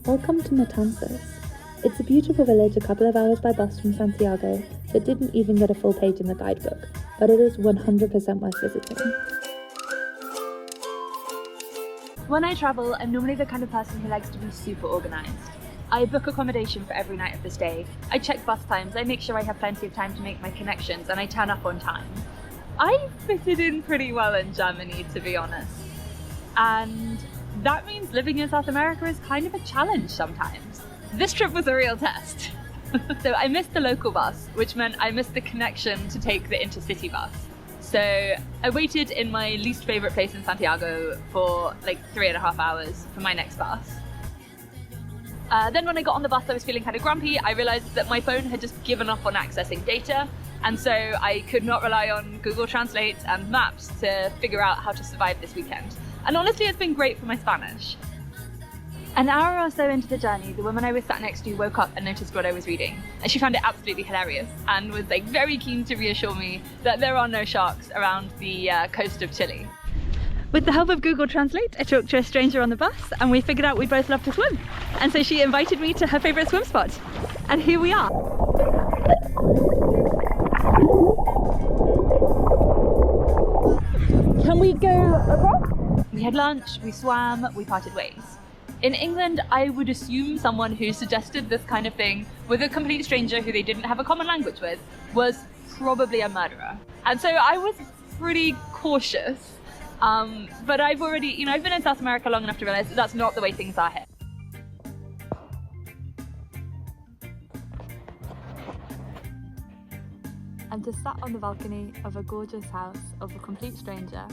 Welcome to Matanzas. It's a beautiful village a couple of hours by bus from Santiago that didn't even get a full page in the guidebook, but it is 100% worth visiting. When I travel, I'm normally the kind of person who likes to be super organised. I book accommodation for every night of the stay, I check bus times, I make sure I have plenty of time to make my connections, and I turn up on time. I fitted in pretty well in Germany, to be honest. And that means living in South America is kind of a challenge sometimes. This trip was a real test. So I missed the local bus, which meant I missed the connection to take the intercity bus. So I waited in my least favourite place in Santiago for like 3.5 hours for my next bus. Then when I got on the bus, I was feeling kind of grumpy. I realised that my phone had just given up on accessing data, and so I could not rely on Google Translate and maps to figure out how to survive this weekend. And honestly, it's been great for my Spanish. An hour or so into the journey, the woman I was sat next to woke up and noticed what I was reading, and she found it absolutely hilarious and was like very keen to reassure me that there are no sharks around the coast of Chile. With the help of Google Translate, I talked to a stranger on the bus and we figured out we both love to swim. And so she invited me to her favourite swim spot. And here we are. Can we go across? We had lunch, we swam, we parted ways. In England, I would assume someone who suggested this kind of thing with a complete stranger who they didn't have a common language with was probably a murderer. And so I was pretty cautious. But I've already, I've been in South America long enough to realise that that's not the way things are here. I'm just sat on the balcony of a gorgeous house of a complete stranger,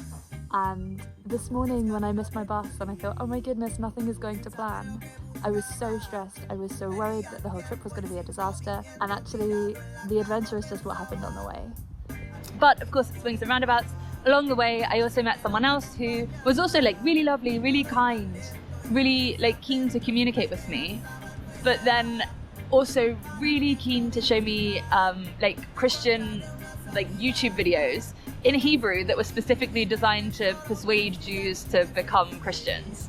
and this morning when I missed my bus and I thought, oh my goodness, nothing is going to plan, I was so stressed, I was so worried that the whole trip was going to be a disaster, and actually the adventure is just what happened on the way. But of course it swings and roundabouts. Along the way, I also met someone else who was also like really lovely, really kind, really like keen to communicate with me, but then also really keen to show me like Christian like YouTube videos in Hebrew that were specifically designed to persuade Jews to become Christians.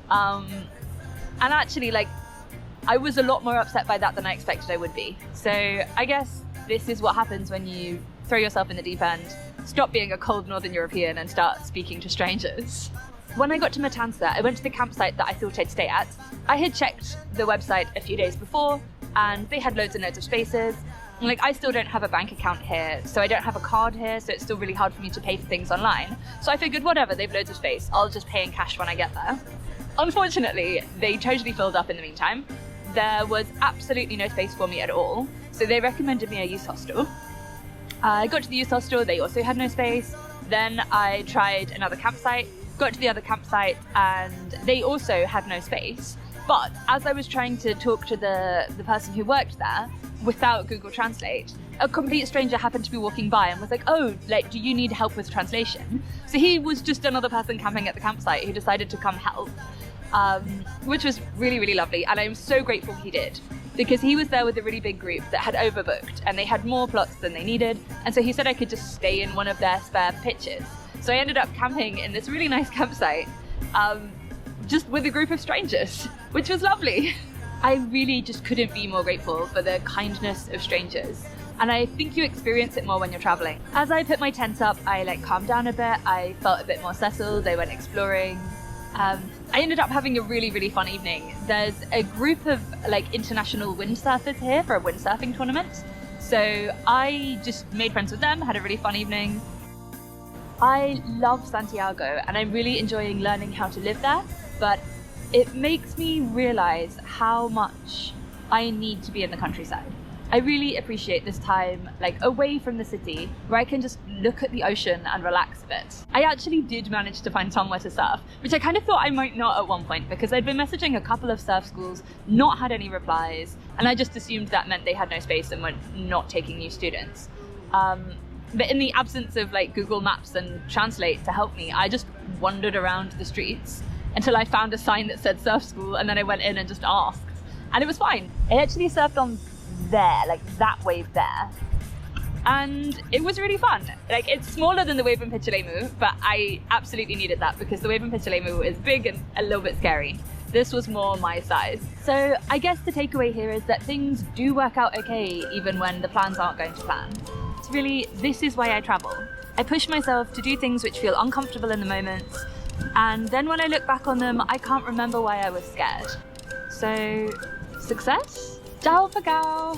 And actually, like, I was a lot more upset by that than I expected I would be. So I guess this is what happens when you throw yourself in the deep end, stop being a cold Northern European and start speaking to strangers. When I got to Matanzas, I went to the campsite that I thought I'd stay at. I had checked the website a few days before and they had loads and loads of spaces. And like, I still don't have a bank account here, so I don't have a card here, so it's still really hard for me to pay for things online. So I figured, whatever, they've loads of space, I'll just pay in cash when I get there. Unfortunately, they totally filled up in the meantime. There was absolutely no space for me at all, so they recommended me a youth hostel. I got to the youth hostel, they also had no space. Then I tried another campsite, got to the other campsite, and they also had no space. But as I was trying to talk to the person who worked there, without Google Translate, a complete stranger happened to be walking by and was like, oh, like, do you need help with translation? So he was just another person camping at the campsite who decided to come help, which was really, really lovely. And I'm so grateful he did, because he was there with a really big group that had overbooked and they had more plots than they needed. And so he said I could just stay in one of their spare pitches. So I ended up camping in this really nice campsite, just with a group of strangers, which was lovely. I really just couldn't be more grateful for the kindness of strangers. And I think you experience it more when you're traveling. As I put my tent up, I like calmed down a bit. I felt a bit more settled. I went exploring. I ended up having a really, really fun evening. There's a group of like international windsurfers here for a windsurfing tournament. So I just made friends with them, had a really fun evening. I love Santiago and I'm really enjoying learning how to live there, but it makes me realize how much I need to be in the countryside. I really appreciate this time, like away from the city, where I can just look at the ocean and relax a bit. I actually did manage to find somewhere to surf, which I kind of thought I might not at one point, because I'd been messaging a couple of surf schools, not had any replies, and I just assumed that meant they had no space and were not taking new students. But in the absence of like Google Maps and Translate to help me, I just wandered around the streets until I found a sign that said surf school, and then I went in and just asked, and it was fine. I actually surfed on there, like that wave there, and it was really fun. Like, it's smaller than the wave in Pichilemu, but I absolutely needed that because the wave in Pichilemu is big and a little bit scary. This was more my size. So I guess the takeaway here is that things do work out okay even when the plans aren't going to plan. It's really, this is why I travel. I push myself to do things which feel uncomfortable in the moment, and then when I look back on them, I can't remember why I was scared. So, success? Ciao for now!